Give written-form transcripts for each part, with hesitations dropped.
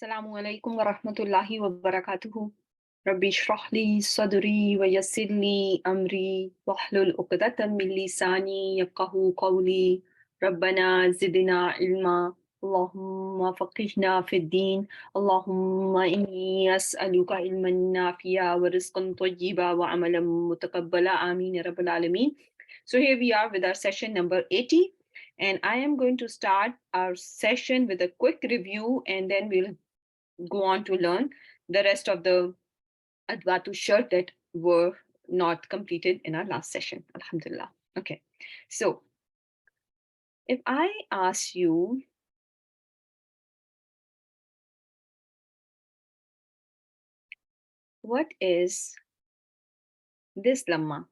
Assalamu alaikum wa rahmatullahi wa barakatuhu. Rabbi shrah li sadri wa yassir li amri wahlul uqdatan min lisani yafqahu qawli. Rabbana zidna ilma. Allahumma faqihna fid din. Allahumma inni as'aluka ilman nafi'a wa rizqan tayyiba wa amalan mutaqabbala. Ameen ya rabbal alameen. So here we are with our session number 80. And I am going to start our session with a quick review, and then we'll go on to learn the rest of the Advatu shirt that were not completed in our last session. Alhamdulillah. Okay. So if I ask you, what is this lamma?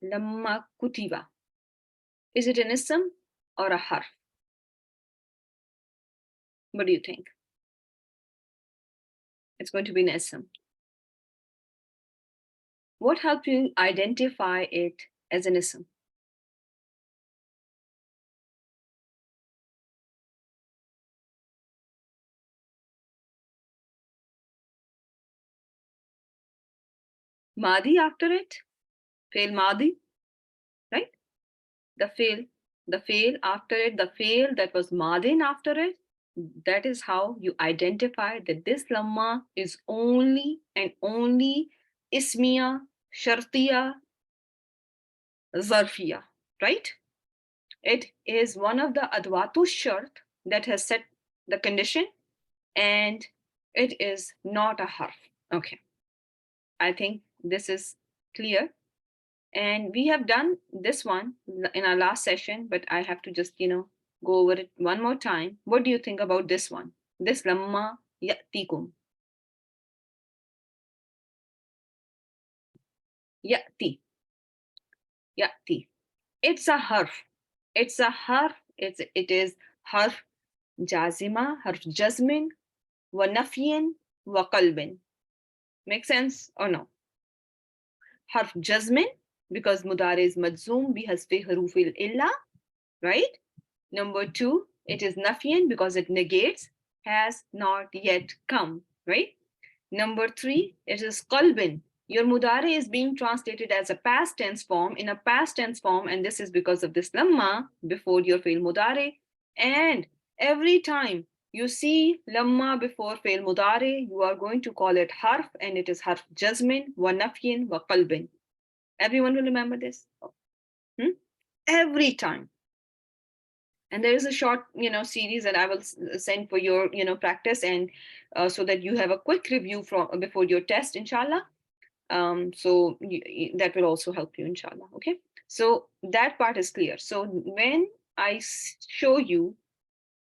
Lamma kutiba. Is it an ism or a harf? What do you think? It's going to be an ism. What helped you identify it as an ism? Madi after it? Fail Madi, right? The fail after it, the fail that was Madin after it. That is how you identify that this lamma is only and only ismiya, shartiya, zarfiya, right? It is one of the adwatu shart that has set the condition, and it is not a harf. Okay, I think this is clear. And we have done this one in our last session, but I have to just, go over it one more time. What do you think about this one? This lamma ya'tikum. Ya'ti. Ya'ti. It's a harf. It's a harf. It is harf jazima, harf jazmin, wa nafyin, wa qalbin. Make sense or no? Harf jazmin, because mudare is majzoom bihasfi harufil illa, right? Number two, it is nafyan because it negates, has not yet come, right? Number three, it is qalbin. Your mudare is being translated as a past tense form in a past tense form, and this is because of this lamma before your fail mudare. And every time you see lamma before fail mudare, you are going to call it harf, and it is harf jazmin, wa nafyin, wa qalbin. Everyone will remember this? Every time. And there is a short series that I will send for your practice, and so that you have a quick review from before your test, inshallah. So that will also help you, inshallah. Okay, so that part is clear. So when I show you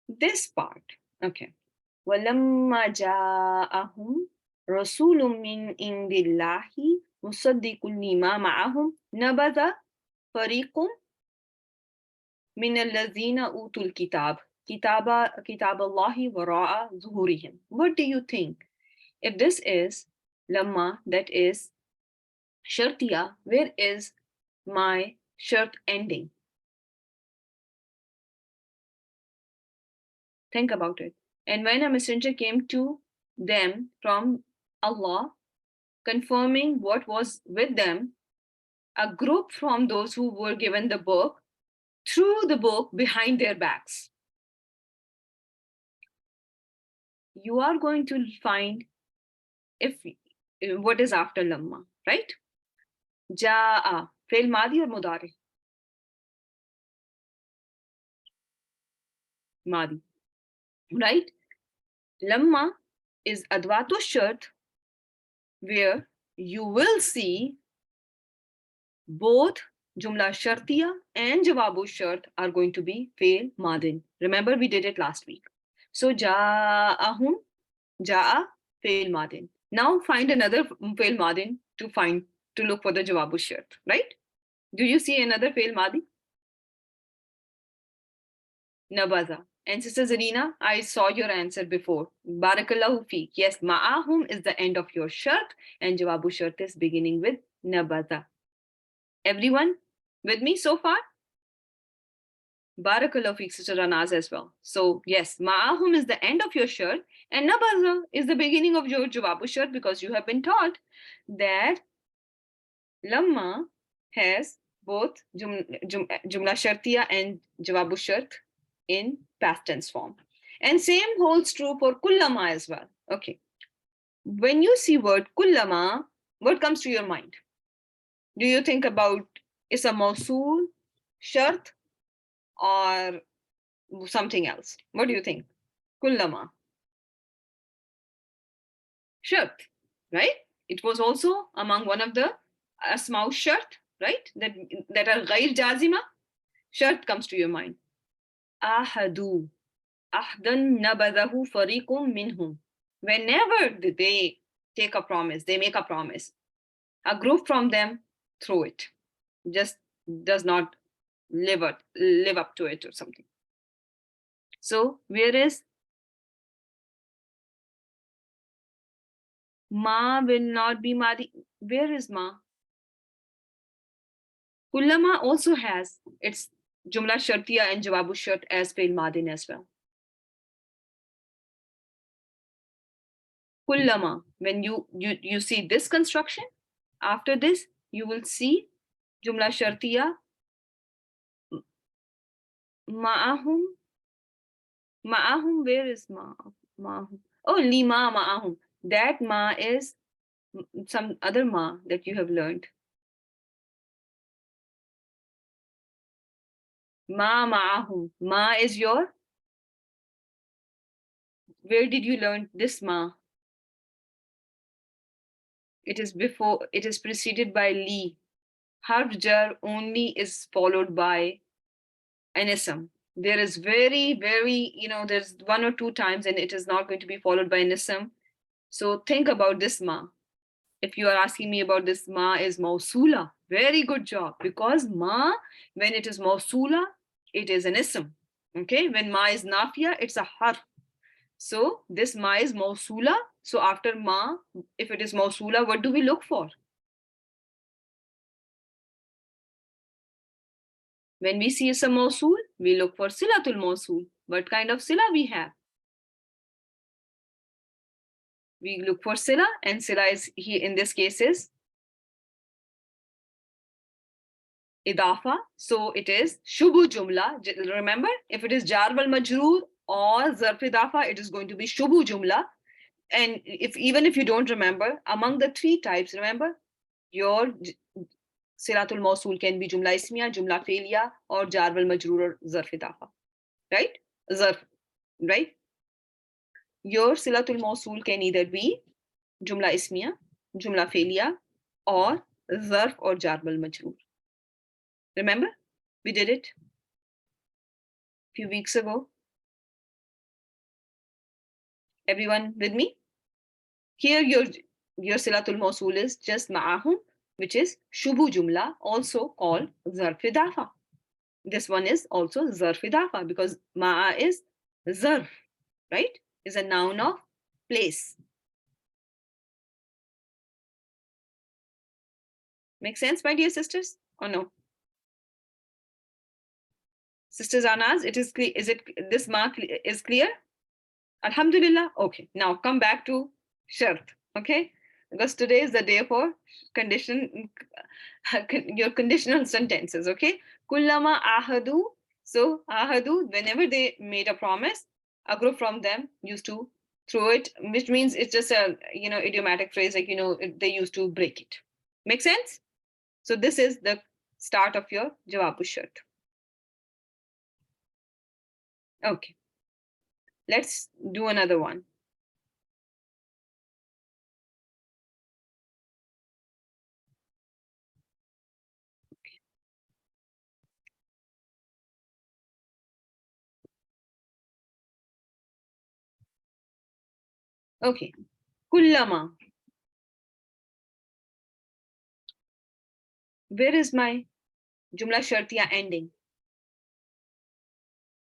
this part, okay, walamma ja'ahum rasulun min indillahi musaddiqun lima ma'ahum nabadha fariqum من الذين أوتوا الكتاب كتاب الله وراء ظهورهم. What do you think? If this is lamma, that is shartiya, where is my shart ending? Think about it. And when a messenger came to them from Allah, confirming what was with them, a group from those who were given the book threw the book behind their backs. You are going to find if what is after lamma, right? Ja'a, fail madi or mudari? Madi, right? Lamma is adwatu shart, where you will see both jumla shartiya and jawabu shart are going to be fail madin. Remember, we did it last week. So ja'ahum, ja'a, fail madin. Now find another fail madin to look for the jawabu shart, right? Do you see another fail madi? Nabaza. And Sister Zarina, I saw your answer before. Barakallahu feek. Yes, ma'ahum is the end of your shart, and jawabu shart is beginning with nabaza. Everyone with me so far? Barakallahu feek, Sister Ranaz as well. So yes, ma'ahum is the end of your shirt, and nabaza is the beginning of your jawabu shirt, because you have been taught that lamma has both jumla shartiya and jawabu shart in past tense form. And same holds true for kullama as well. Okay. When you see word kullama, what comes to your mind? Do you think about is a mausul, shart, or something else? What do you think? Kullama. Shart, right? It was also among one of the asmau shart, right? That are ghair jazima. Shart comes to your mind. Ahadu. Ahdan nabadahu fariqum minhum. Whenever they take a promise, they make a promise, a group from them throw it. Just does not live up to it or something. So where is ma will not be madi? Where is ma? Kullama also has its jumla shartiya and jawabu shart as fail madin as well. Kullama, when you see this construction, after this you will see jumla shartiya ma'ahum. Ma'ahum, where is ma'ahum? Oh, lima ma'ahum. That ma is some other ma that you have learned. Ma ma'ahum. Ma is your. Where did you learn this ma? It is before. It is preceded by li. Harf jar only is followed by an ism. There is very, there's one or two times and it is not going to be followed by an ism. So think about this ma. If you are asking me about this, ma is mausula. Very good job. Because ma, when it is mausula, it is an ism. Okay, when ma is nafiya, it's a harf. So this ma is mausula. So after ma, if it is mausula, what do we look for? When we see some mausul, we look for silatul mausul. What kind of sila we have? We look for sila, and sila is here in this case is idafa. So it is shubu jumla. Remember, if it is jar wal majroor or zarf idafa, it is going to be shubu jumla. And even if you don't remember, among the three types, remember, your silatul mausul can be jumla ismiya, jumla fe'liya, or jar wal majroor or zarf idafa. Right? Zarf, right? Your silatul mausul can either be jumla ismiya, jumla fe'liya, or zarf or jar wal majroor. Remember, we did it a few weeks ago. Everyone with me? Here your silatul mausul is just ma'ahum, which is shubu jumla, also called zarf idafa. This one is also zarf idafa because ma'a is zarf, right? Is a noun of place. Make sense, my dear sisters, or no? Sisters Anaz, this mark is clear? Alhamdulillah. Okay, now come back to shart. Okay, because today is the day for your conditional sentences. Okay, kullama ahadu. So ahadu, whenever they made a promise, a group from them used to throw it, which means it's just a idiomatic phrase, like they used to break it. Make sense? So this is the start of your jawabu shart. Okay, let's do another one. Okay, kullama. Where is my jumla shartiya ending?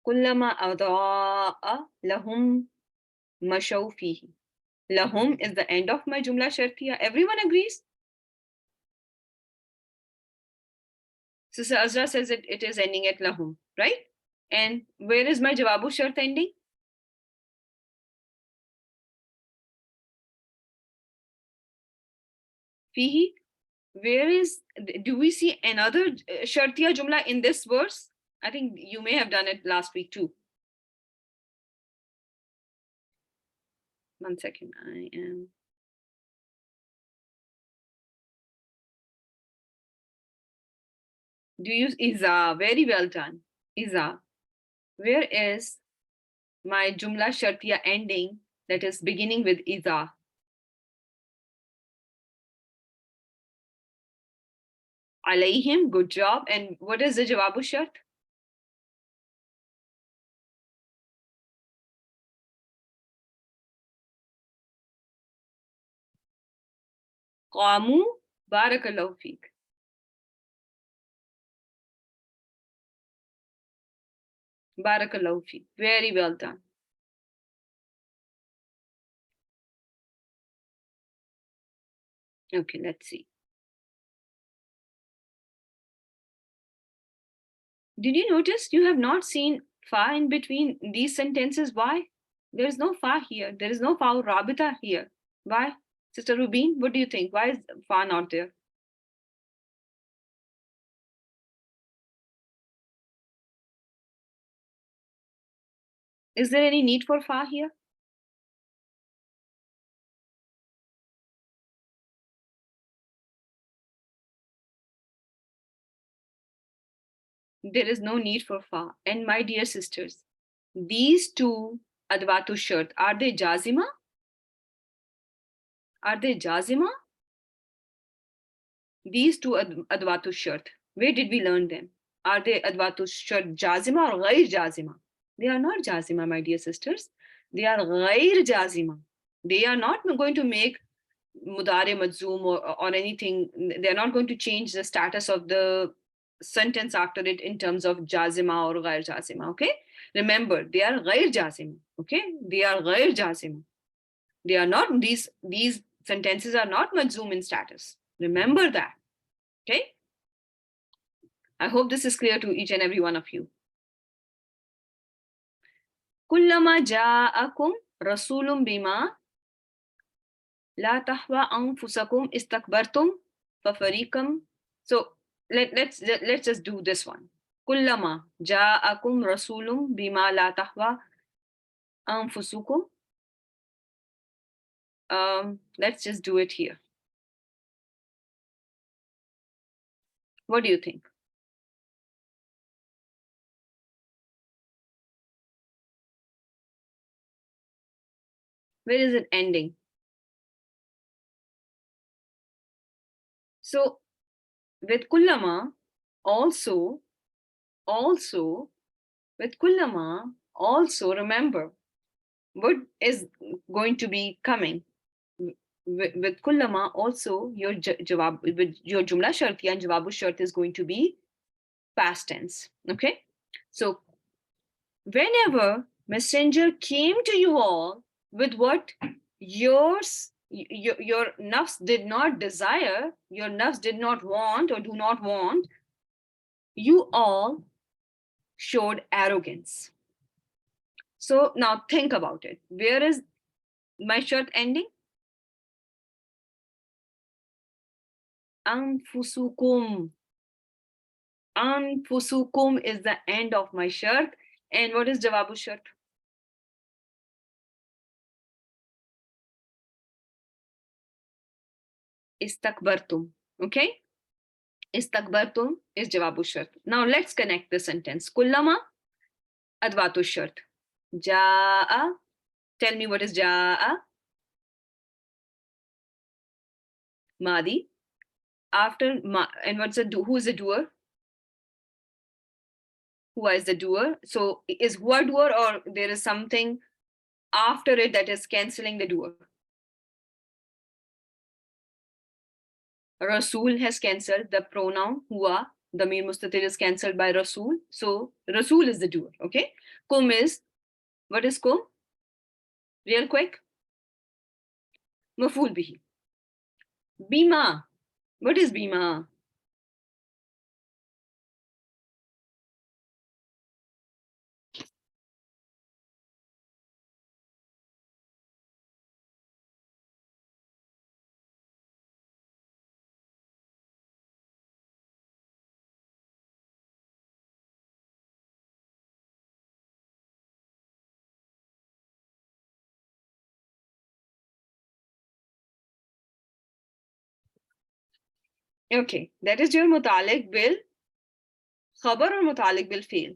Kullama adaa lahum mashaw fihi. Lahum is the end of my jumla shartiya. Everyone agrees? Sister Azra says it is ending at lahum, right? And where is my jawabu shart ending? Fihi. Where is, do we see another shartiya jumla in this verse? I think you may have done it last week too. 1 second. I am. Do you Iza? Very well done. Iza. Where is my jumla shartiya ending that is beginning with Iza? Alayhim, good job. And what is the jawabu shart? Qamu, barakallahu feek. Barakallahu feek. Very well done. Okay, let's see. Did you notice you have not seen fa in between these sentences? Why? There is no fa here. There is no fa rabita here. Why? Sister Rubin, what do you think? Why is fa not there? Is there any need for fa here? There is no need for fa. And my dear sisters, these two adwatu shart, are they jazima? Are they jazima? These two adwatu shart, where did we learn them? Are they adwatu shart jazima or ghair jazima? They are not jazima, my dear sisters. They are ghair jazima. They are not going to make mudare majzoom or anything. They're not going to change the status of the sentence after it in terms of jazima or ghair jazima. Okay, remember, they are ghair jazima. Okay, they are ghair jazima. They are not, these sentences are not majzoom in status. Remember that. Okay, I hope this is clear to each and every one of you. Kullama ja'akum rasulun bima la tahwa anfusakum istakbartum fafariqam. So let's just do this one. Kullama ja'akum rasulun bima la tahwa anfusukum. Let's just do it here. What do you think? Where is it ending? So with kullama, also with kullama, also remember what is going to be coming. With kullama, also your jawab, with your jumla shartiya and jawabu shart is going to be past tense. Okay, so whenever messenger came to you all with what your nafs did not desire, your nafs did not want or do not want, you all showed arrogance. So now think about it. Where is my shart ending? Anfusukum. Anfusukum is the end of my shart. And what is jawabu shart? Istakbartum. Okay? Istakbartum is jawabu shart. Now let's connect the sentence. Kullama adwatu shart. Jaa. Tell me what is jaa. Madi. After and what's the who is the doer? Who is the doer? So is who doer, or there is something after it that is cancelling the doer? Rasul has cancelled the pronoun huwa. The Damir Mustatir is cancelled by Rasul. So Rasul is the doer. Okay. Kum is, what is kum? Real quick. Maful bihi. Bima. What is bima? Okay, that is your mutalik bil khabar or mutalik bil fail.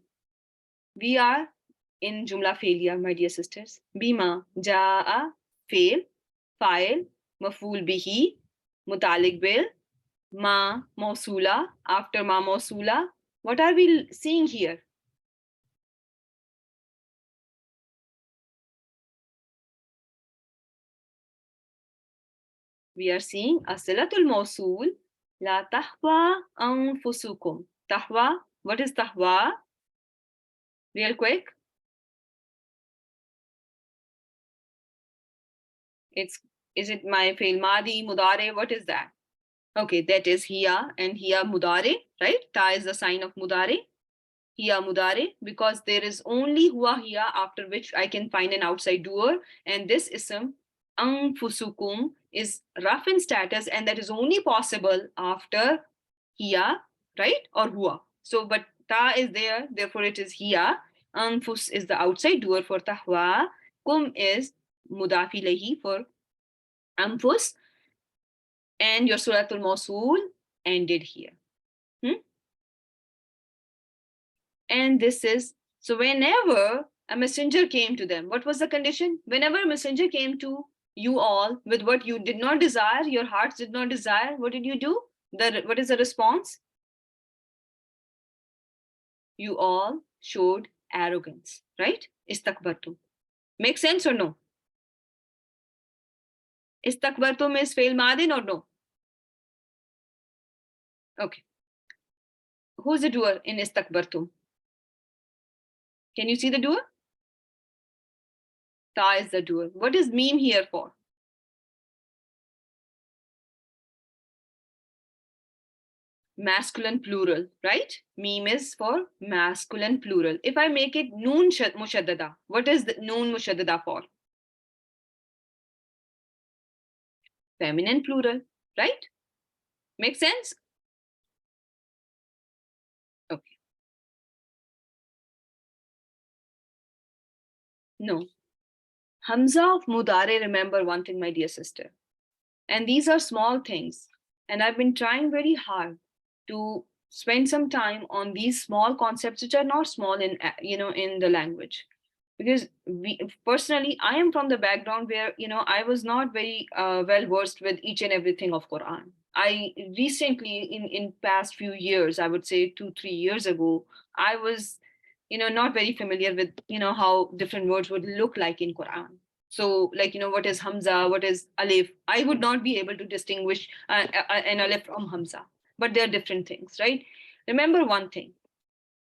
We are in jumla failure, my dear sisters. Bima, jaa, fail, file, maful bihi, mutalik bil, ma, mausula, after ma mausula. What are we seeing here? We are seeing asilatul mausul, la tahwa anfusukum. Tahwa, what is tahwa? Real quick. It's, is it my fail madi, mudare? What is that? Okay, that is hiya, and hiya mudare, right? Ta is the sign of mudare. Hiya mudare, because there is only huwa hiya, after which I can find an outside doer, and this ism anfusukum is rough in status, and that is only possible after hiya, right? Or huwa. So, but ta is there, therefore it is hiya. Anfus is the outside doer for tahwa. Kum is mudafi lahi for anfus, and your suratul mausul ended here. And this is, so whenever a messenger came to them, what was the condition? Whenever a messenger came to you all with what you did not desire, your hearts did not desire, what did you do? What is the response? You all showed arrogance, right? Istakbartum. Make sense or no? Istakbartum is fail madin or no? Okay. Who's the doer in istakbartum? Can you see the doer? Ta is the doer. What is meme here for? Masculine plural, right? Meme is for masculine plural. If I make it noon mushaddada, what is the noon mushaddada for? Feminine plural, right? Make sense? Okay. No. Hamza of Mudare, remember one thing, my dear sister. And these are small things. And I've been trying very hard to spend some time on these small concepts, which are not small in, in the language. Because we personally, I am from the background where, I was not very well versed with each and everything of Quran. I recently, in past few years, I would say 2-3 years ago, I was, not very familiar with, how different words would look like in Quran. So, like, what is Hamza, what is Alif? I would not be able to distinguish an Alif from Hamza, but they're different things, right? Remember one thing,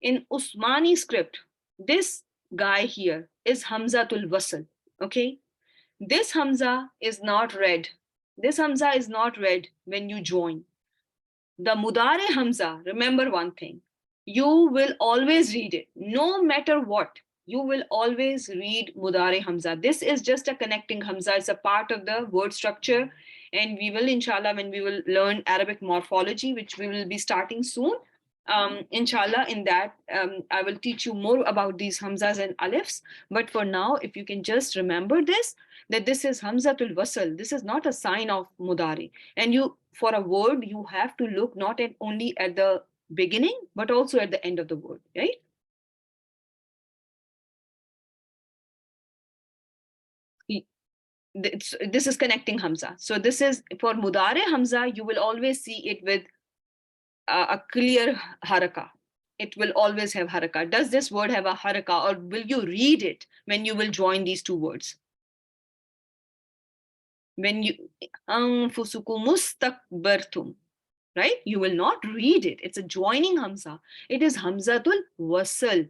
in Usmani script, this guy here is Hamzatul Wasl, okay? This Hamza is not read. This Hamza is not read when you join. The Mudare Hamza, remember one thing, you will always read it, no matter what. You will always read Mudare Hamza. This is just a connecting Hamza. It's a part of the word structure. And we will, inshallah, when we will learn Arabic morphology, which we will be starting soon, inshallah, in that I will teach you more about these Hamzas and Alifs. But for now, if you can just remember this, that this is Hamzatul Wasl. This is not a sign of Mudari. And you, for a word, you have to look not at only at the beginning, but also at the end of the word, right? This is connecting Hamza. So this is for Mudare Hamza, you will always see it with a clear haraka. It will always have haraka. Does this word have a haraka, or will you read it when you will join these two words? When you anfusukum mustakbartum, right? You will not read it. It's a joining Hamza. It is Hamzatul Wasl.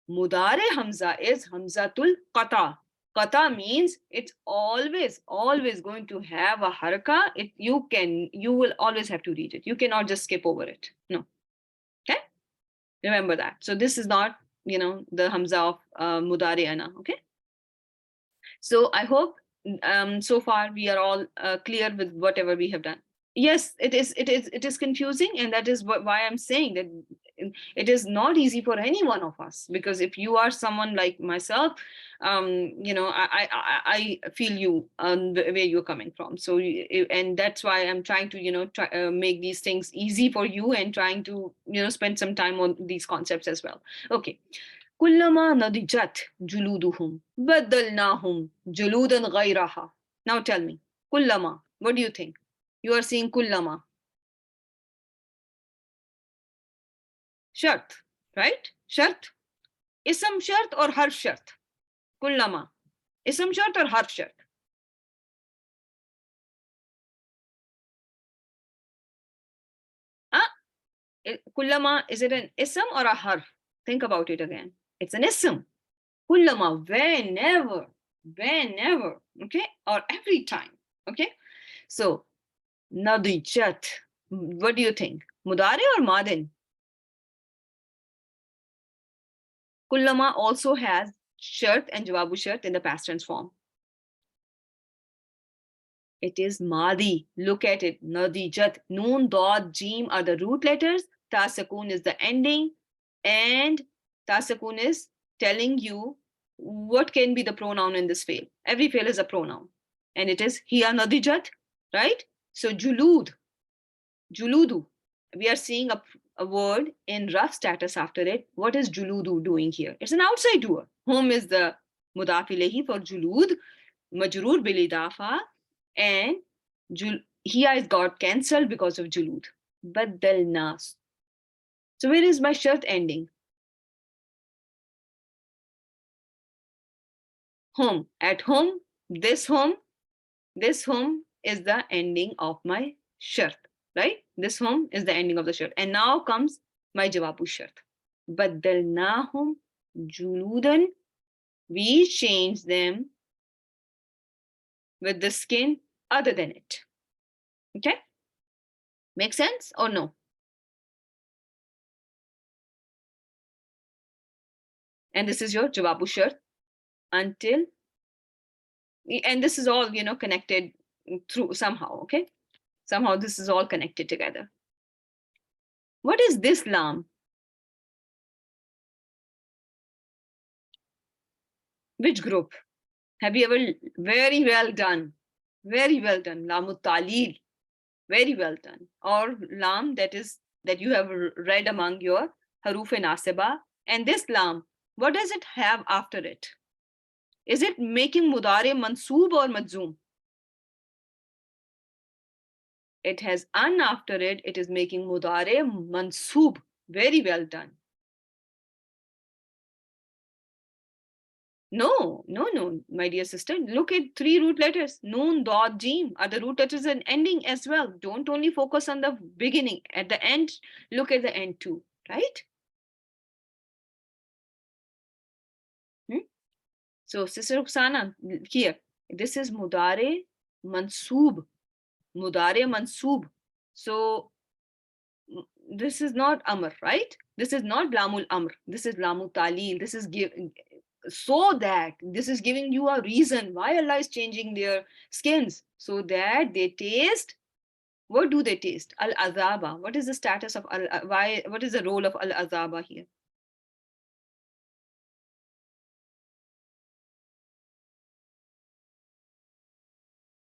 Mudare Hamza is Hamzatul Qata. Qata means it's always going to have a haraka. You will always have to read it. You cannot just skip over it. No. Okay? Remember that. So this is not, the Hamza of Mudare Ana. Okay? So I hope so far we are all clear with whatever we have done. Yes, it is confusing, and that is why I'm saying that it is not easy for any one of us, because if you are someone like myself, I feel you where you're coming from. So and that's why I'm trying to make these things easy for you, and trying to spend some time on these concepts as well. Okay. كلما نضجت جلودهم بدلناهم جلودا غيرها. Now tell me, كلما, what do you think? You are seeing كلما. شرط, right? شرط. اسم شرط or حرف شرط. كلما. اسم شرط or حرف شرط. كلما, is it an ism or a harf? Think about it again. It's an ism. كلما, whenever, okay? Or every time, okay? So, nadijat, what do you think? Mudari or madin? Kullama also has shart and jawabu shart in the past tense form. It is madi. Look at it. Nadijat. Noon, dot, jim are the root letters. Ta sakun is the ending. And ta sakun is telling you what can be the pronoun in this fail. Every fail is a pronoun. And it is hiya nadijat, right? So julud, juludu. We are seeing a word in rough status after it. What is juludu doing here? It's an outside doer. Hum is the mudaf ilayhi for julud, majroor bil idafa, and here is got cancelled because of julud. Baddalna. So where is my shart ending? Home. At home, this home is the ending of my shart, right? This home is the ending of the shart. And now comes my jawabu shart. Baddalnahum juludan. We change them with the skin other than it. Okay? Make sense or no? And this is your jawabu shart until, and this is all, connected through somehow, okay? Somehow this is all connected together. What is this lam? Which group? Have you ever, very well done. Very well done. Lamut talil. Very well done. Or lam that you have read among your haruf nasiba. And this lam, what does it have after it? Is it making mudare mansoob or majzoom? It has an after it. It is making mudare mansoob. Very well done. No, my dear sister. Look at 3 root letters. Noon, dot, jim are the root letters and ending as well. Don't only focus on the beginning. At the end, look at the end too, right? So, Sister Ruxana, here, this is mudare mansoob. Mudare mansoob. So, this is not amr, right? This is not lamul amr. This is lamu talil. This is so that this is giving you a reason why Allah is changing their skins, so that they taste. What do they taste? Al azaba. What is the status of why? What is the role of al azaba here?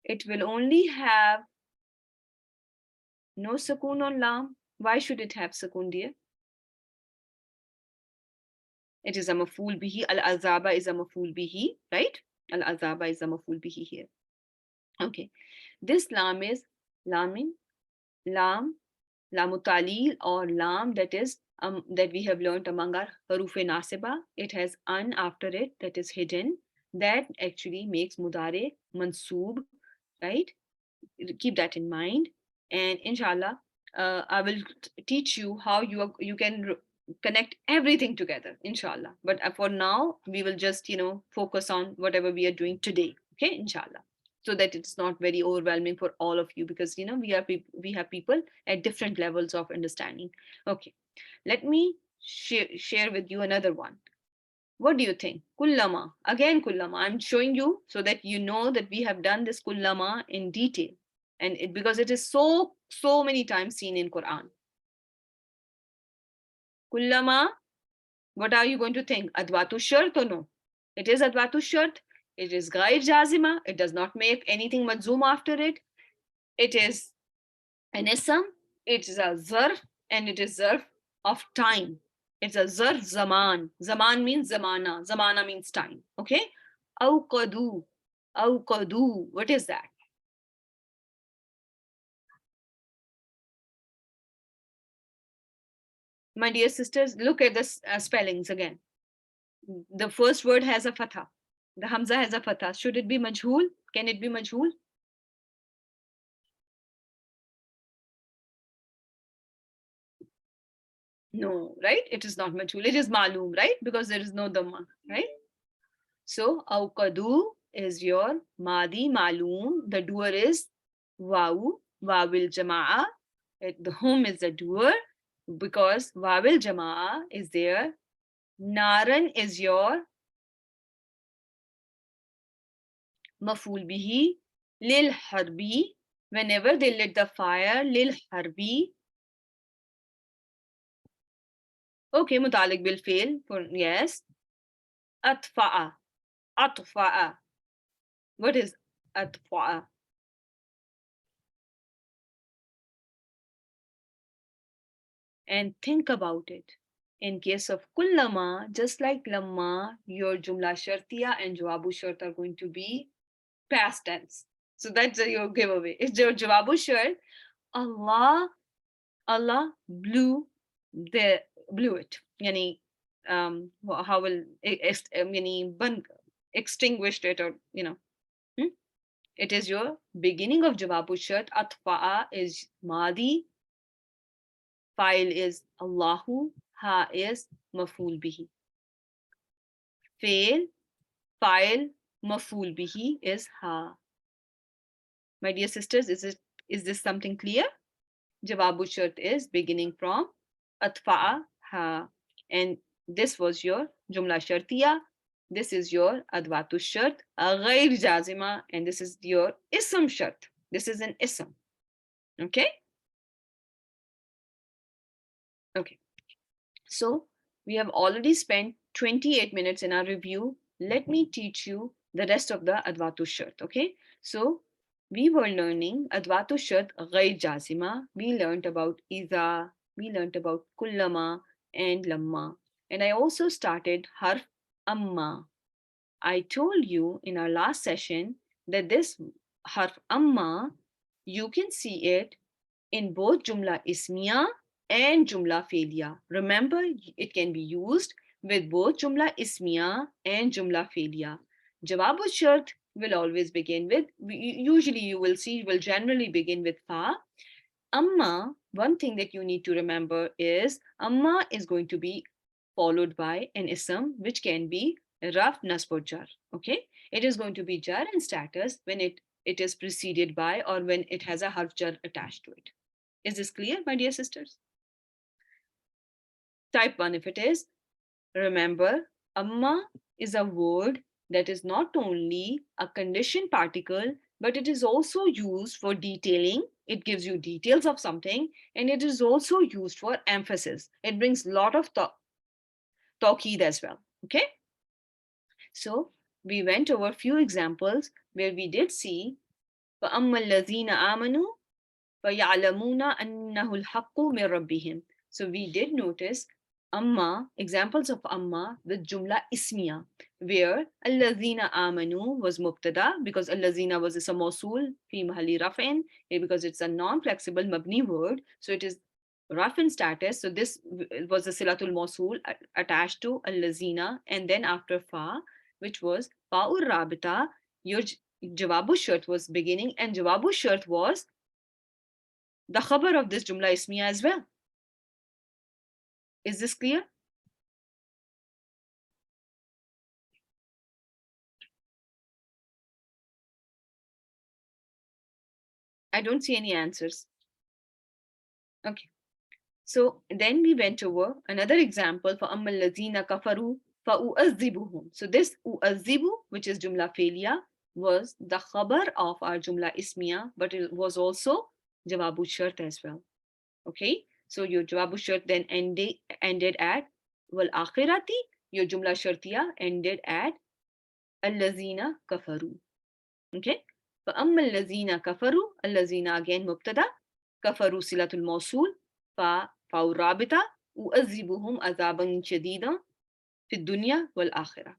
It will only have no sukoon on lam. Why should it have sukoon, dear? It is a maful bihi. Al azaba is a maful bihi, right? Al azaba is a maful bihi here. Okay. This lam is lamin, lam, lamutalil, or lam that is that we have learned among our haruf nasiba. It has an after it that is hidden. That actually makes mudare mansoob, right? Keep that in mind. And inshallah, I will teach you how you can connect everything together, inshallah. But for now, we will just focus on whatever we are doing today, okay, inshallah, so that it's not very overwhelming for all of you, because we have people at different levels of understanding. Okay, let me share with you another one. What do you think? Kullama. Again, kullama. I'm showing you so that you know that we have done this kullama in detail. And because it is so many times seen in Quran. Kullama, what are you going to think? Adwatu shart or no? It is adwatu shart. It is ghair jazima. It does not make anything majzoom after it. It is an ism. It is a zarf, and it is zarf of time. It's a zarf zaman. Zaman means zamana. Zamana means time. Okay? Awqadu. Awqadu. What is that? My dear sisters, look at the spellings again. The first word has a fatha. The hamza has a fatha. Should it be majhul? Can it be majhul? No, right? It is not majhul. It is maloom, right? Because there is no dhamma, right? So, awqadu is your madi maloom. The doer is wawu, wawil jama'a. The whom is the doer because wawil jama'a is there. Naran is your maful bihi. Lil harbi, whenever they lit the fire, lil harbi. Okay, mutalik bil fail for yes. Atfa'a. Atfa'a. What is atfa'a? And think about it. In case of kullama, just like lamma, your jumla shartiya and jawabu shart are going to be past tense. So that's your giveaway. It's your jawabu shart. Allah blew it. Yani, how will extinguished it, or it is your beginning of jawabu shart. Atfa'a is madi. File is Allahu. Ha is maful bihi. Fail, file, maful bihi is ha. My dear sisters, is this something clear? Jawabu shart is beginning from atfa'a ha. And this was your jumla shartiya. This is your adwatu shart, ghair jazima, and this is your ism shart. This is an ism. Okay? Okay. So we have already spent 28 minutes in our review. Let me teach you the rest of the adwatu shart. Okay. So we were learning adwatu shart ghair jazima. We learned about iza. We learned about kullama and lamma. And I also started harf amma. I told you in our last session that this harf amma, you can see it in both jumla ismiya and jumla feiliya. Remember, it can be used with both jumla ismiya and jumla feiliya. Jawabu shart will always begin with, usually you will see, will generally begin with fa. Amma, one thing that you need to remember is amma is going to be followed by an ism, which can be raf, nasb or jar. Okay, it is going to be jar and status when it is preceded by or when it has a harf jar attached to it. Is this clear, my dear sisters? Type 1, if it is, remember, amma is a word that is not only a condition particle, but it is also used for detailing. It gives you details of something, and it is also used for emphasis. It brings a lot of tawqeed as well. Okay? So we went over a few examples where we did see فَأَمَّا الَّذِينَ آمَنُوا فَيَعْلَمُونَ أَنَّهُ الْحَقُّ مِنْ رَبِّهِمْ. So we did notice amma, examples of amma with jumla ismiya, where allazina amanu was mubtada because allazina was a mawsul fi mahalli raf'in, because it's a non-flexible mabni word, so it is raf'in status. So this was a silatul mawsul attached to allazina, and then after fa, which was fa'ur rabita, your jawabu shart was beginning, and jawabu shart was the khabar of this jumla ismiya as well. Is this clear? I don't see any answers. Okay. So then we went over another example for أَمَّا الَّذِينَ كَفَرُوا فَأُعَذِّبُهُم. So this u'azzibu, which is jumla feiliya, was the khabar of our jumla ismiya, but it was also jawabu shart as well. Okay. So your jawabu shart then ended at wal akhirati. Your jumla shartiya ended at allazina kafaru. Okay. فأما الذين كفروا الذين again مبتدا كفروا صلة الموصول فاو رابطة أعذبهم عذابا شديدا في الدنيا والآخرة.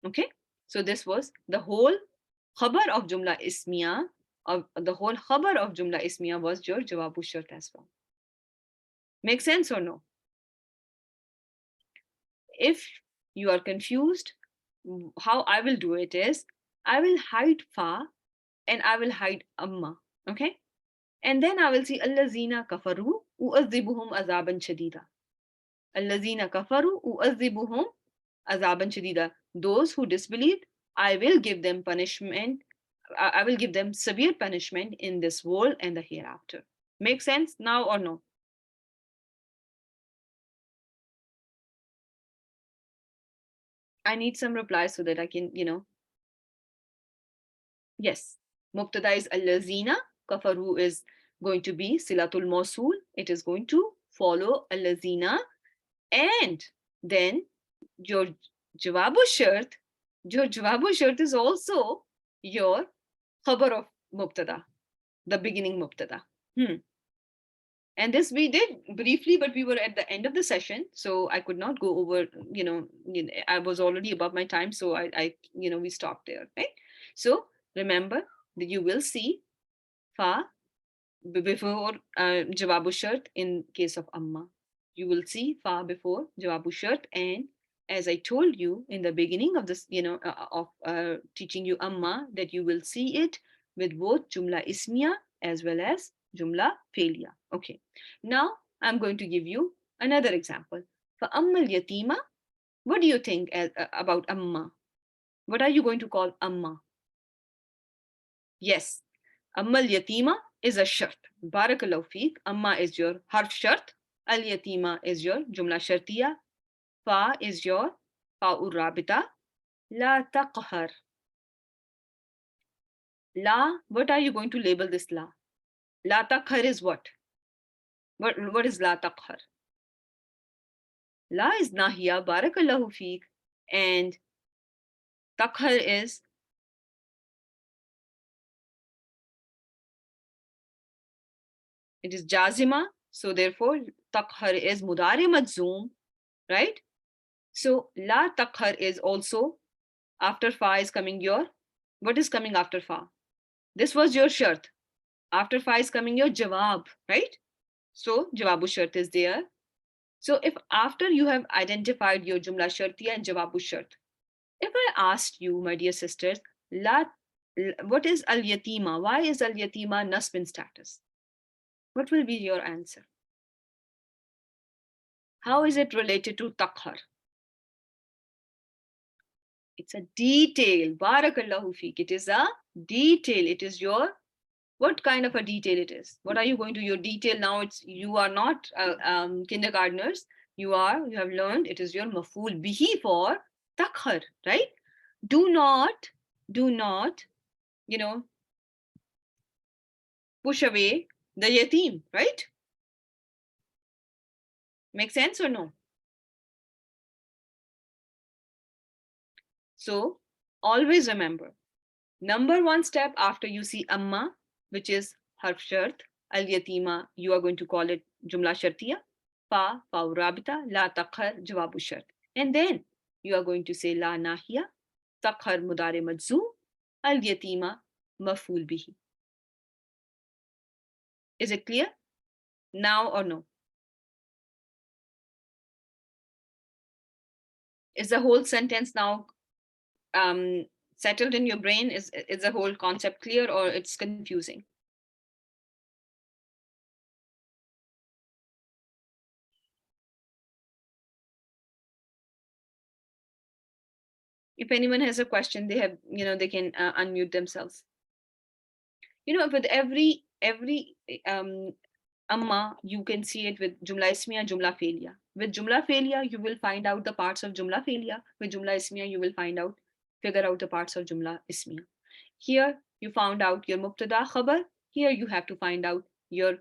Okay. So this was the whole khabar of jumla ismiya. The whole khabar of jumla ismiya was your jawabu shart as well. Make sense or no? If you are confused, how I will do it is I will hide fa and I will hide amma. Okay. And then I will see allazina kafaru u'adhibuhum azaban shadida. Allazina kafaru u'adhibuhum azaban shadida. Those who disbelieved, I will give them punishment. I will give them severe punishment in this world and the hereafter. Make sense now or no? I need some replies so that I can, Yes. Mubtada is allazina. Kafaru is going to be silatul mawsul. It is going to follow allazina. And then your jawabu shart is also your khabar of mubtada, the beginning mubtada. And this we did briefly, but we were at the end of the session, so I could not go over. I was already above my time, so we stopped there. Right. So remember that you will see fa before jawabu shart in case of amma. You will see fa before jawabu shart, and as I told you in the beginning of this, of teaching you amma, that you will see it with both jumla ismiya as well as jumla failure. Okay. Now I'm going to give you another example. For amma yatima, what do you think about amma? What are you going to call amma? Yes, amma yatima is a shart. Barakallahu feek. Amma is your harf shart. Al yatima is your jumla shartiya. Fa is your fa'ur rabita. La taqhar. La, what are you going to label this la? La taqhar is what? What is la taqhar? La is nahiya, barakallahu feek. And taqhar is it is jazima. So therefore, taqhar is mudari majzoom, right? So la taqhar is also after fa is coming your, what is coming after fa? This was your shart. After fa is coming your jawab, right? So jawabu shart is there. So if after you have identified your jumla shartiya and jawabu shart, if I asked you, my dear sisters, what is al yatima? Why is al yatima nasb in status? What will be your answer? How is it related to taqhar? It's a detail. Barakallahu feek. It is a detail. It is your, what kind of a detail it is? What are you going to your detail now? It's, you are not kindergartners. You have learned it is your maful bihi for taqhar, right? Do not, push away the yatim, right? Make sense or no? So always remember, number one step after you see amma, which is harf shart, al yatima, you are going to call it jumla shartiya, fa rabita, la taqhar, jawabu shart. And then you are going to say la nahiya, taqhar mudare majzoom, al yatima maful bihi. Is it clear now or no? Is the whole sentence now settled in your brain? Is the whole concept clear or it's confusing? If anyone has a question, they have, they can unmute themselves. With every amma, you can see it with jumla ismiya, jumla failure. With jumla failure, you will find out the parts of jumla failure. With jumla ismiya, you will figure out the parts of jumla ismiya. Here, you found out your mubtada khabar. Here, you have to find out your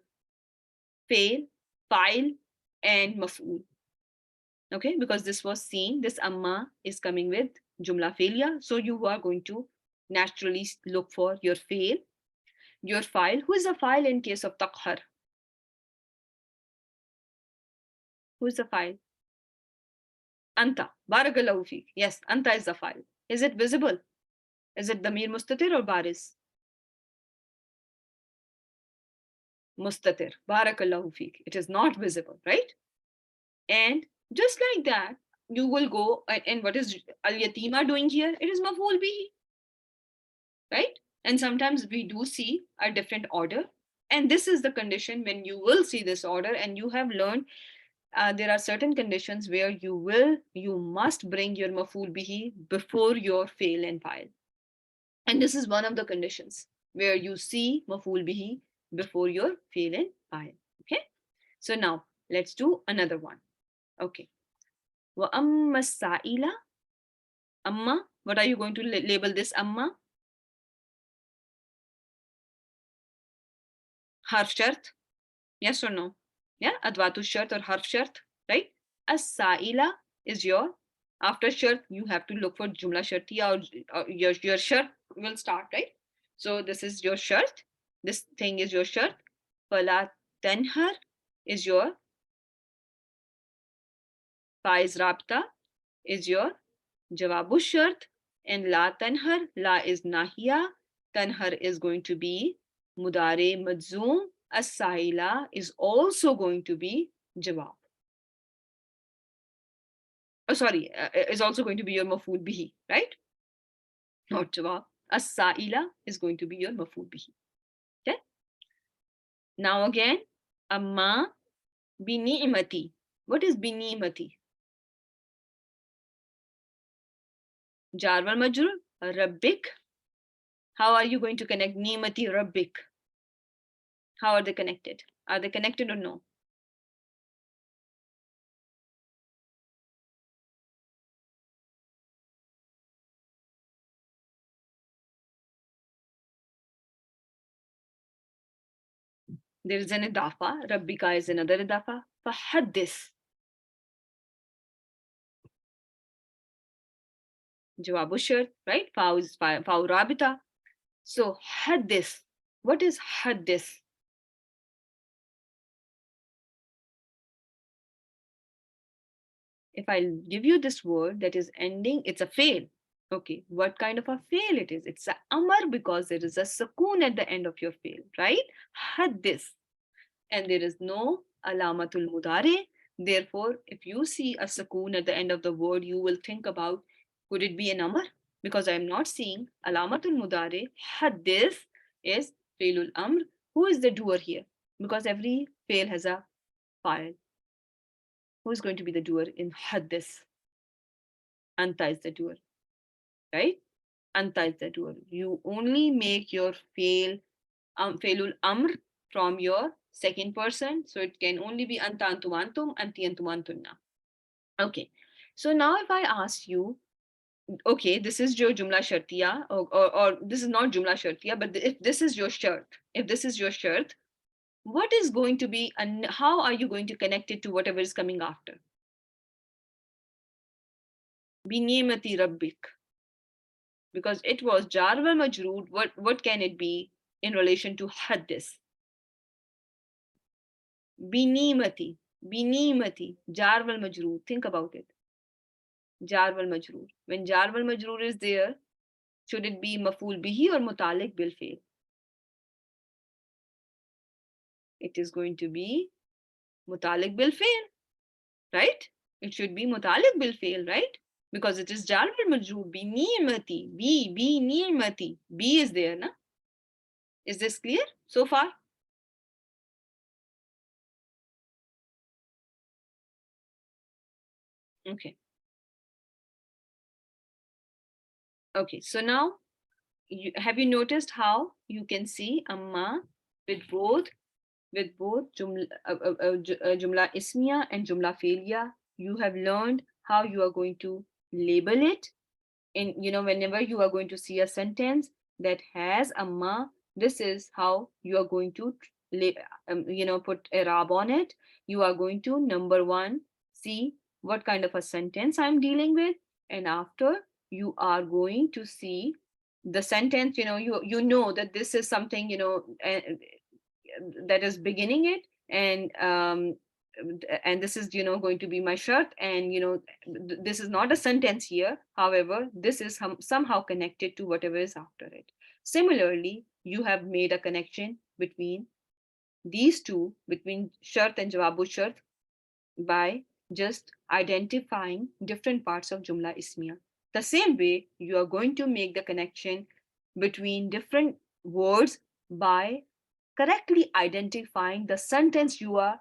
fail fa'il, and maf'ul. Okay, because this was seen, this amma is coming with jumla failure. So you are going to naturally look for your fail, your file. Who is a file in case of taqhar? Who is the file? Anta. Barakallahu feek. Yes, anta is the file. Is it visible? Is it damir mustatir or baris? Mustatir. Barakallahu feek. It is not visible, right? And just like that, you will go and what is al yatima doing here? It is maf'ul bihi, right? And sometimes we do see a different order. And this is the condition when you will see this order, and you have learned there are certain conditions where you must bring your maf'ul bihi before your fail and file. And this is one of the conditions where you see maf'ul bihi before your fail and file. Okay. So now let's do another one. Okay. Wa amma sa'ila. Amma. What are you going to label this amma? Harf shart. Yes or no? Yeah. Adwatu shart or harf shart. Right. As-sa'ila is your, after shart you have to look for jumla shartiya, or your shart will start, right? So this is your shart. This thing is your shart. Fala tanhar is your, faiz rabta is your jawabu shart, and la tanhar, la is nahiya, tanhar is going to be mudare majzoom, as-sa'ila is also going to be jawab. Oh, sorry, is also going to be your maf'ul bihi, right? Not jawab. As-sa'ila is going to be your maf'ul bihi. Okay. Now again, amma bi ni'mati. What is bi ni'mati? Jar wal majrur, rabbik. How are you going to connect ni'mati rabbik? How are they connected? Are they connected or no? There is an idafa. Rabbika is another idafa. Fahaddis. Jawabu shart, right? Fa is fa rabita. So haddis. What is haddis? If I give you this word that is ending, it's a fail. Okay, what kind of a fail it is? It's a amar because there is a sukoon at the end of your fail, right? Haddis. And there is no alamatul mudare. Therefore, if you see a sukoon at the end of the word, you will think about, could it be an amar? Because I am not seeing alamatul mudare. Haddis is failul amr. Who is the doer here? Because every fail has a file. Who is going to be the doer in haddis? Anta is the doer, right? Anta is the doer. You only make your failul amr from your second person. So it can only be anta antum antum, anti antum antunna. Okay. So now if I ask you, okay, this is your jumla shartiya, or this is not jumla shartiya, but if this is your shart, if this is your shart, what is going to be, and how are you going to connect it to whatever is coming after? Binimati rabbik. Because it was jar wal majroor, what can it be in relation to haddis? Binimati, binimati, jar wal majroor. Think about it. Jar wal majroor. When jar wal majroor is there, should it be maf'ul bihi or mutalik bil fail? It is going to be mutalik bil fail, right? It should be mutalik bil fail, right? Because it is jar wal majroor. Binimati, bi ni'mati. B is there, na? Is this clear so far? Okay. Okay, so now have you noticed how you can see amma with both jumla ismiya and jumla failya? You have learned how you are going to label it. And whenever you are going to see a sentence that has amma, this is how you are going to put Arab on it, you are going to, number one, see what kind of a sentence I'm dealing with. And after, you are going to see the sentence, you know that this is something, that is beginning it, and this is, going to be my shirt, and this is not a sentence here, however this is somehow connected to whatever is after it. Similarly, you have made a connection between these two, between shart and jawabu shart, by just identifying different parts of jumla ismiya. The same way, you are going to make the connection between different words by correctly identifying the sentence you are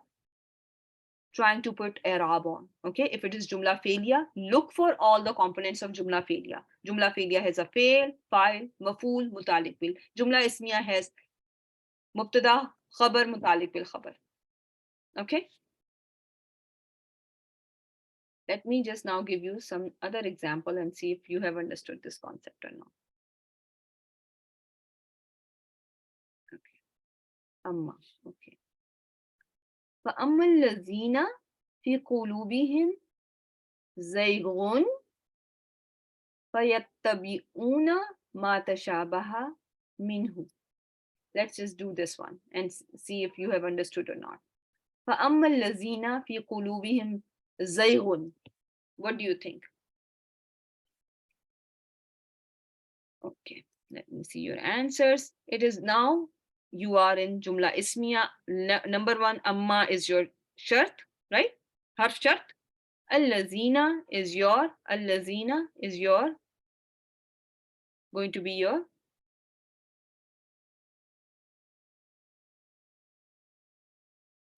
trying to put i'rab on. Okay, if it is jumla failure, look for all the components of jumla failure. Jumla failure has a fail, file, maful, mutaliq bil. Jumla ismiya has mubtada, khabar, mutaliq bil khabar. Okay, let me just now give you some other example and see if you have understood this concept or not. Okay, amma. Okay, فأما الذين في قلوبهم زيغ فَيَتَّبِعُونَ مَا تَشَابَهَ مِنْهُ. Let's just do this one and see if you have understood or not. فَأَمَّا الَّذِينَ فِي قُلُوبِهِمْ زَيْغٌ. What do you think? Okay, let me see your answers. It is now, you are in Jumla Ismiya. Number one, Amma is your shart, right? Harf shart. Allazina is your, going to be your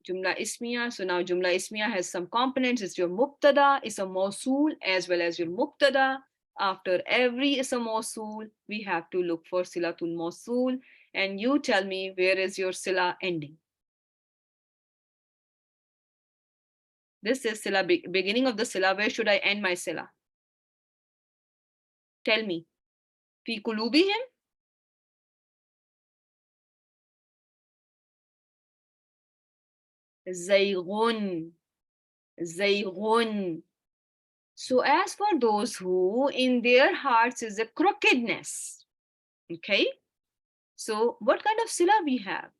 Jumla Ismiya. So now Jumla Ismiya has some components. It's your Mubtada, it's a Mawsool as well as your Mubtada. After every Ism Mawsool, we have to look for Silatul Mawsool. And you tell me, where is your Sila ending? This is Sila, beginning of the Sila. Where should I end my Sila? Tell me. Fi Kulubihim? Zaygun. Zaygun. So as for those who in their hearts is a crookedness, okay? So what kind of sila we have?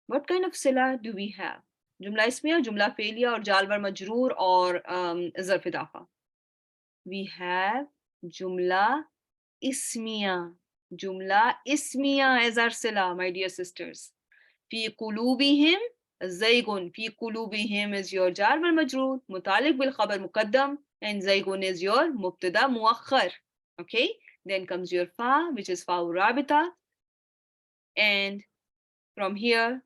What kind of sila do we have? Jumla ismiya, jumla failure, or jalwar majroor, or zarf idafa? We have jumla ismiya. Jumla ismiya as our sila, my dear sisters. Fi qulubihim zaygun. Fi qulubihim is your jar wal majroor, mutaliq bil khabar muqaddam, and zaygun is your mubtada muakhar. Okay, then comes your fa, which is fa rabita, and from here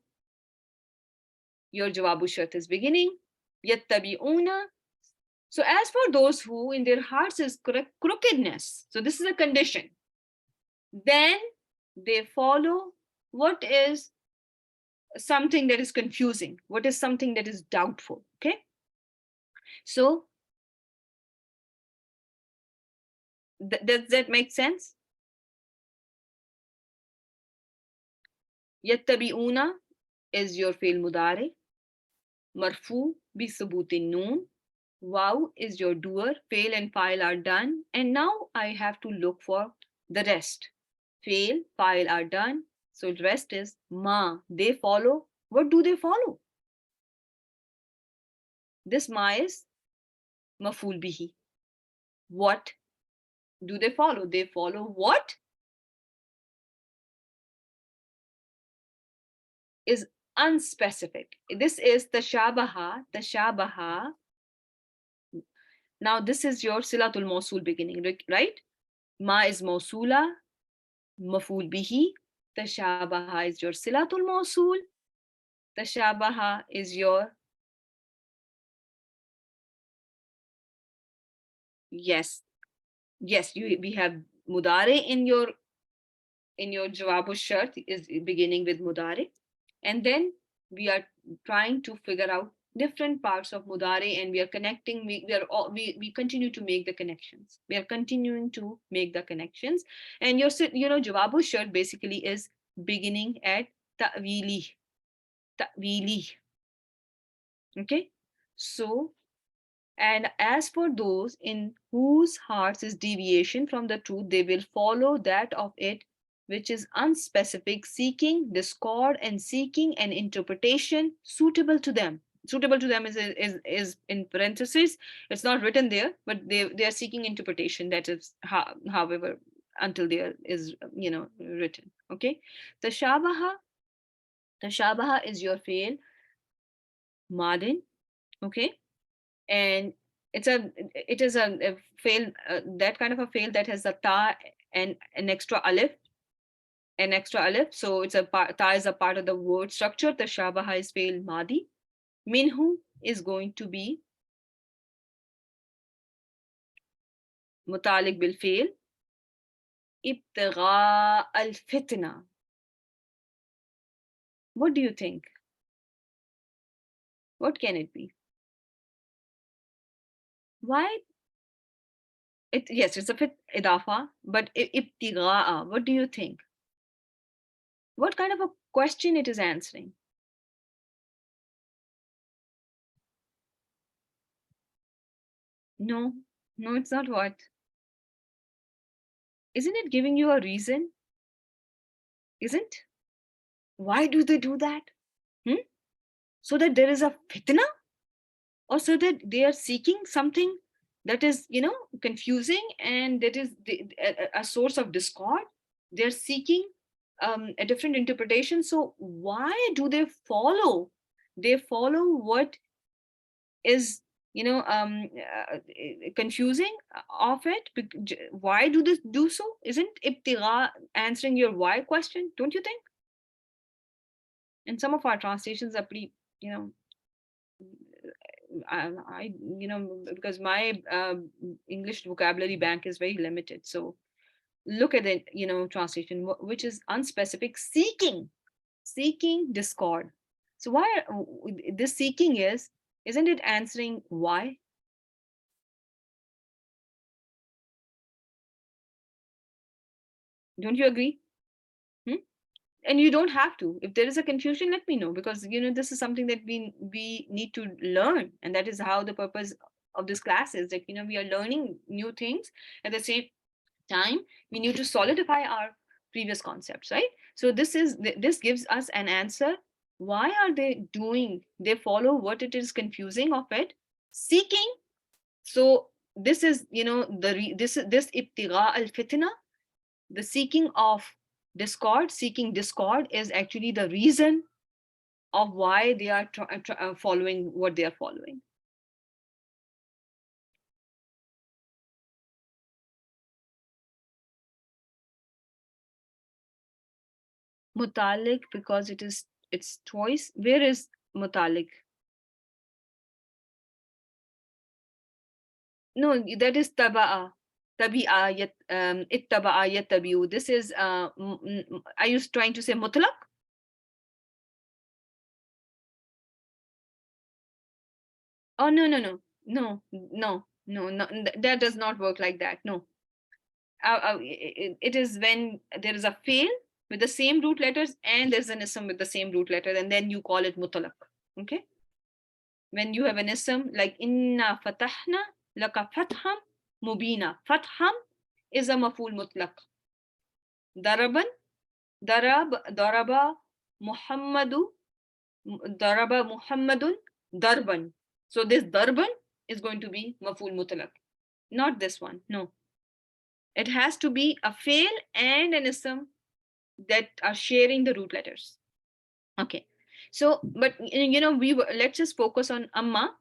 your jawabu shart is beginning. Yattabi'una. So as for those who in their hearts is crookedness, so this is a condition, then they follow what is something that is confusing, what is something that is doubtful. Okay, so does that make sense? Yattabi'una is your fi'l mudari, marfu bi subutin noon. Wow is your doer, fail and file are done, and now I have to look for the rest. Fail, file are done, so the rest is ma. They follow. What do they follow? This ma is maful bihi. What do they follow? They follow what is unspecific. This is tashabaha. Tashabaha. Now this is your silatul mawsul beginning, right? Ma is mawsula, maful bihi. Tashabaha is your silatul mawsul. Tashabaha is your, yes, we have mudare in your jawabu shart is beginning with mudare, and then we are trying to figure out different parts of mudare, and we are connecting. We continue to make the connections. We are continuing to make the connections, and your jawabu shart basically is beginning at ta'wili, ta'wili. Okay, so and as for those in whose hearts is deviation from the truth, they will follow that of it which is unspecific, seeking discord and seeking an interpretation suitable to them. Suitable to them is in parentheses. It's not written there, but they are seeking interpretation. That is, however, until there is written. Okay, the shabaha is your fail, madin. Okay, and it is a fail, that kind of a fail that has a ta and an extra alif, so it's ta is a part of the word structure. The shabaha is fail madi. Minhu is going to be mutalik bil fail ibtigha al fitna. What do you think? What can it be? Why it? Yes, it's a fit idafa, but ibtigha, what do you think? What kind of a question it is answering? No, no, it's not. What? Isn't it giving you a reason? Isn't? Why do they do that? Hmm? So that there is a fitna, or so that they are seeking something that is, confusing, and that is a source of discord. They're seeking a different interpretation. So why do they follow? They follow what is, confusing of it. Why do they do so? Isn't ibtigha answering your why question? Don't you think? And some of our translations are pretty, you know, because my English vocabulary bank is very limited. So look at it, translation, which is unspecific, seeking discord. So why this seeking isn't it answering why? Don't you agree? Hmm? And you don't have to. If there is a confusion, let me know, because this is something that we need to learn, and that is how the purpose of this class is, that we are learning new things. At the same time, we need to solidify our previous concepts, right? So this gives us an answer. Why are they follow what it is confusing of it, seeking. So this is, this ibtigha al fitna, the seeking discord is actually the reason of why they are following what they are following. Mutalik, because it's choice. Where is mutalik? No, that is taba'a. Tabi'a yat ittaba'a yattabi'u. This is are you trying to say mutlaq? Oh, no, no, no. No, no, no, no. That does not work like that. No. It is when there is a fail with the same root letters and there's an ism with the same root letter, and then you call it mutlaq. Okay? When you have an ism like inna fatahna laka fatham mubina. Fatham is a maful mutlaq. Daraban, daraba Muhammadu, daraba Muhammadun, darban. So this darban is going to be maful mutlaq. Not this one. No. It has to be a fail and an ism that are sharing the root letters. Okay. So, but let's just focus on amma,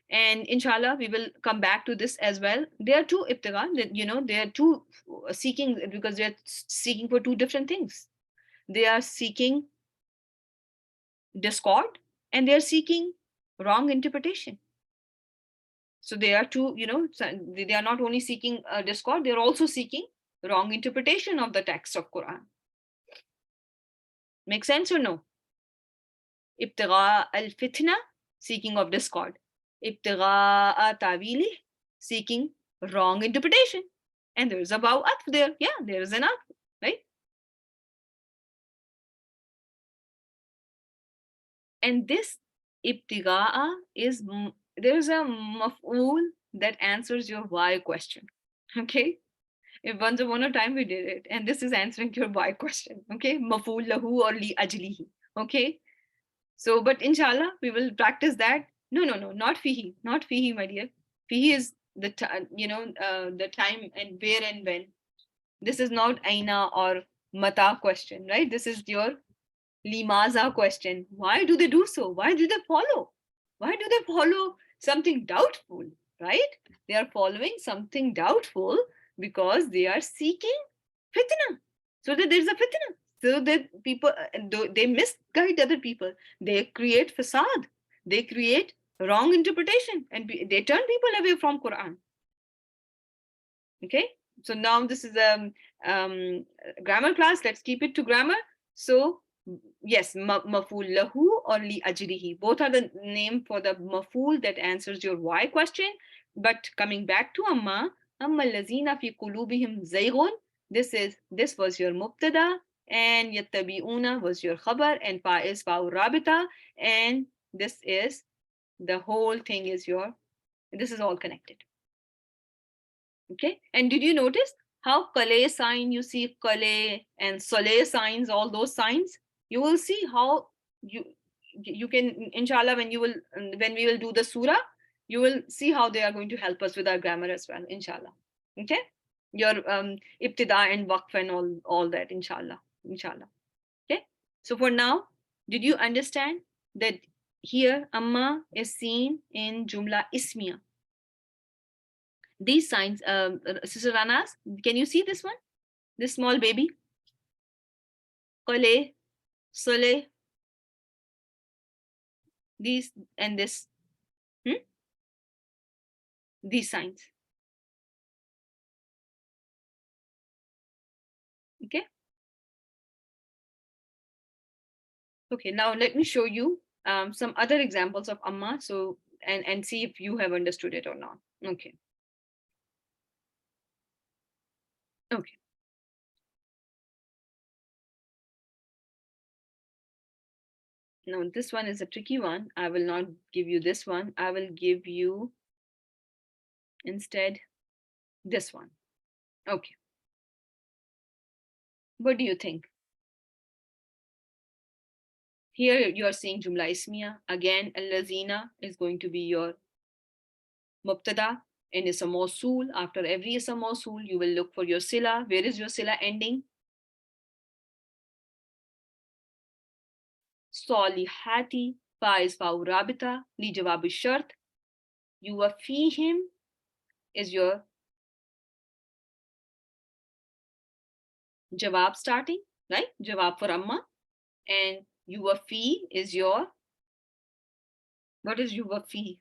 and inshallah we will come back to this as well. There are two ibtigha, they are two seeking, because they are seeking for two different things. They are seeking discord and they are seeking wrong interpretation. So they are two, they are not only seeking discord, they are also seeking wrong interpretation of the text of Quran. Make sense or no? Ibtigha al-fitna, seeking of discord. Ibtigha tawili, seeking wrong interpretation. And there's a baw atf there. Yeah, there is an atf, right? And this ibtiga'a is, there's a maf'ul that answers your why question. Okay? If once upon a time we did it, and this is answering your why question. Okay? Maf'ul lahu or li ajlihi. Okay? So, but inshallah, we will practice that. No, no, no, not fihi, not fihi, my dear. Fihi is the the time and where and when. This is not aina or mata question, right? This is your limaza question. Why do they do so? Why do they follow? Why do they follow something doubtful, right? They are following something doubtful because they are seeking fitna. So that there's a fitna. So that people, they misguide other people. They create facade. They create wrong interpretation and they turn people away from Quran. Okay, so now this is a grammar class. Let's keep it to grammar. So yes, maful lahu or li ajrihi, both are the name for the maful that answers your why question. But coming back to amma allazina fi qulubihim zaygun, this was your mubtada, and yattabi'una was your khabar, and fa is fa'u rabita, and this is the whole thing is your, this is all connected. Okay, and did you notice how kale sign, you see kale and sole signs, all those signs? You will see how you can, inshallah, when you will, when we will do the surah, you will see how they are going to help us with our grammar as well, inshallah. Okay, your ibtida and waqf and all that, inshallah, inshallah. Okay, so for now, did you understand that here amma is seen in jumla ismiya? These signs, Sister Ranas, can you see this one? This small baby? Kale, Sole, these and this. These signs. Okay. Okay, now let me show you some other examples of amma. So, and see if you have understood it or not. Okay. Okay. Now this one is a tricky one. I will not give you this one. I will give you instead this one. Okay. What do you think? Here you are seeing jumla ismiya. Again, allazina is going to be your mubtada and is a mawsool. After every is a mawsool, you will look for your sila. Where is your sila ending? Salihati, fa is fa'u rabita, li jawab shart. Yuwafihim is your jawab starting, right? Jawab for amma. And yuwafi is your, what is yuwafi?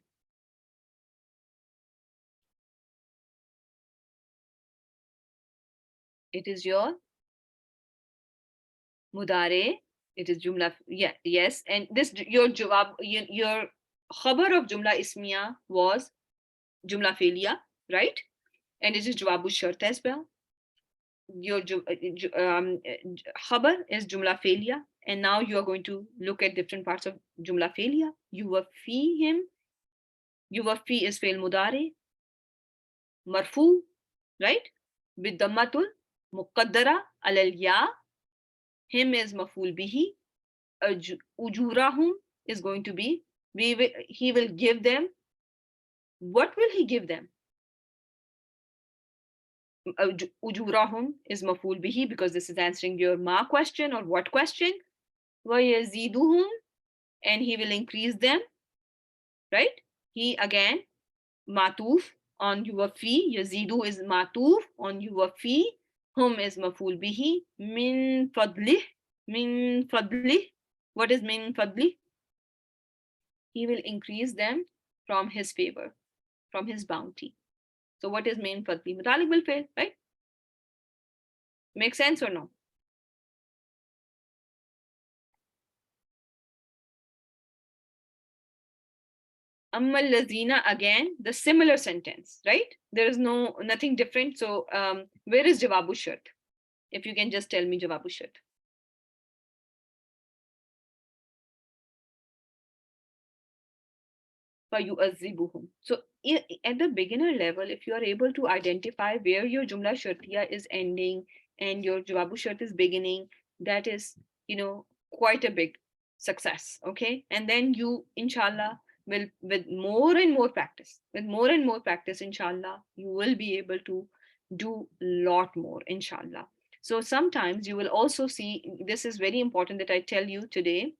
It is your mudare. It is jumla, yeah, yes. And this, your jawab, your khabar of jumla ismiya was jumla felia, right? And it is jawabu shart as well. Your khabar is jumla felia, and now you are going to look at different parts of jumla felia. Yuwafihim, yuwafi is fail mudare, marfu, right? Bidammatul muqaddara alal ya. Him is maful bihi. Ujurahum is going to be, he will give them. What will he give them? Ujurahum is maful bihi because this is answering your ma question or what question. Wa yaziduhum, and he will increase them, right? He again matuf on yuwafi. Yazidu is matuf on yuwafi. Hum is maful bihi. Min fadlih, min fadlih. What is min fadlih? He will increase them from his favor, from his bounty. So what is min fadlih? Mutalik will fail, right? Make sense or no? Amma lazina, again the similar sentence, right? There is nothing different. So where is jawabu shart? If you can just tell me jawabu shart. فَيُؤَذِّبُهُم. So at the beginner level, if you are able to identify where your Jumla Shartiya is ending and your Jawabu Shart is beginning, that is, quite a big success. Okay. And then you, inshallah, will, with more and more practice, inshallah, you will be able to do a lot more, inshallah. So sometimes you will also see, this is very important that I tell you today.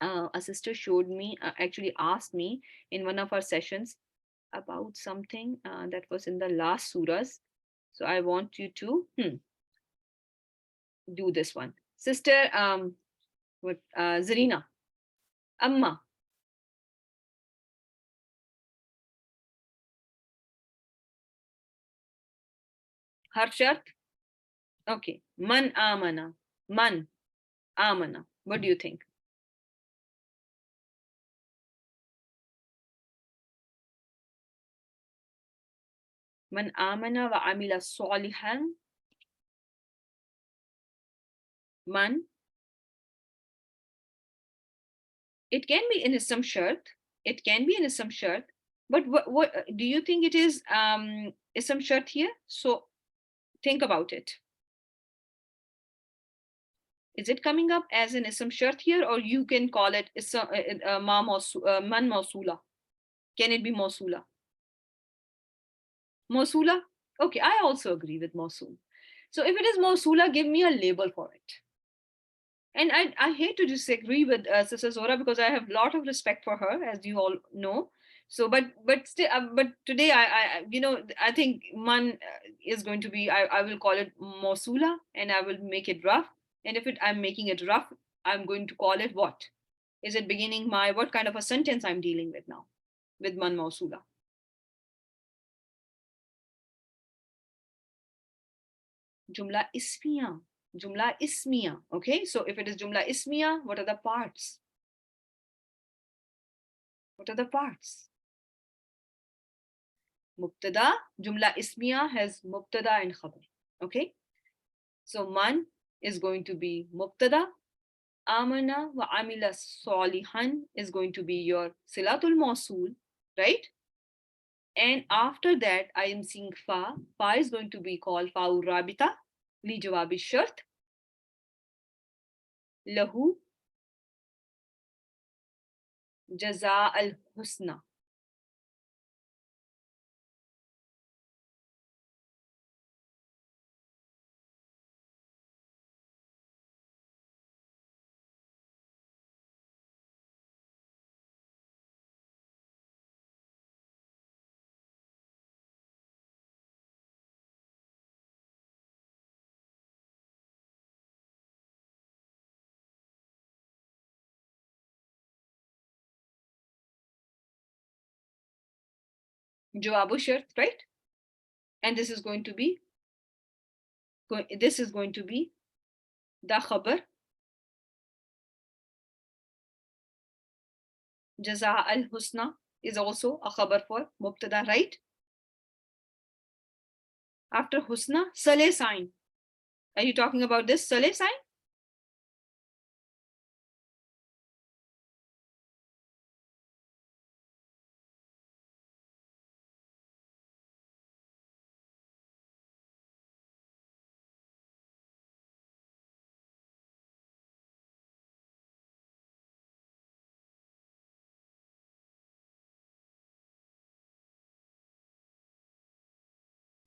A sister showed me, actually asked me in one of our sessions about something that was in the last surahs. So I want you to do this one. Sister, Zarina, Amma, harf shart. Okay. Man amana. Man amana. What do you think? Man amana wa amila salihan. Man. It can be in some shirt. It can be in some shirt. But what do you think it is? Is some shirt here? So think about it. Is it coming up as an ism shart here, or you can call it man mausula? Can it be mausula? Mausula? Okay, I also agree with mausul. So if it is mausula, give me a label for it. And I hate to disagree with Sister Zora because I have a lot of respect for her, as you all know. So, but still, but today I think man is going to be, I will call it Mosula, and I will make it rough. And if I'm making it rough, I'm going to call it what? Is it beginning my, what kind of a sentence I'm dealing with now with man Mosula? Jumla ismiya. Jumla ismiya. Okay, so if it is Jumla ismiya, what are the parts? What are the parts? Mubtada, Jumla ismiya has Mubtada and Khabar. Okay, so man is going to be Mubtada. Amana wa amila salihan is going to be your Silatul Mausul, right? And after that, I am seeing Fa. Fa is going to be called Fa'ur Rabita, li jawabi shart, lahu jaza al husna. Jawabu shart, right? And this is going to be, the khabar, jaza al husna is also a khabar for mubtada, right? After husna, saleh sign. Are you talking about this saleh sign?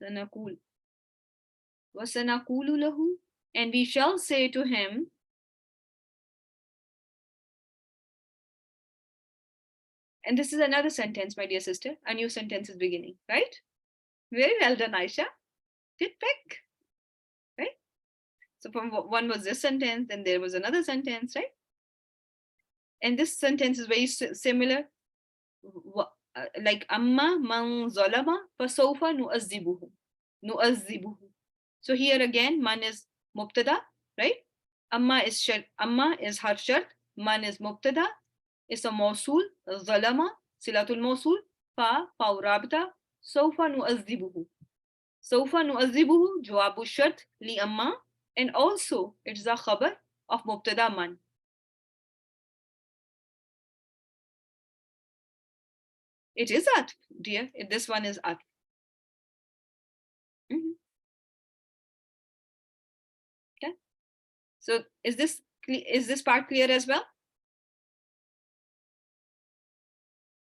Sanaqul. وَسَنَقُولُ لَهُ, and we shall say to him. And this is another sentence, my dear sister. A new sentence is beginning, right? Very well done, Aisha. Good pick, right? So from one was this sentence, then there was another sentence, right? And this sentence is very similar. Like amma man zalama fasawfa nu'azzibuhu. Nu'azzibuhu. So here again, man is mubtada, right? Amma is harf shart, man is mubtada, is a mausul, zalama, silatul mausul, fa rabita, sawfa nu'azzibuhu. Sawfa nu'azzibuhu, jawabu shart li amma, and also it's the khabar of mubtada man. It is atf, dear. This one is atf. Mhm. Okay. So is this part clear as well?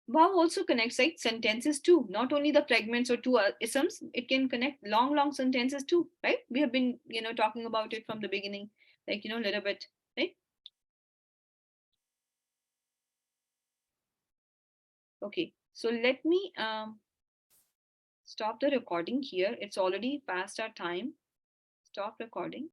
Wow also connects like sentences too, not only the fragments or two isms. It can connect long sentences too, right? We have been talking about it from the beginning, like a little bit, right? Okay, so let me stop the recording here. It's already past our time. Stop recording.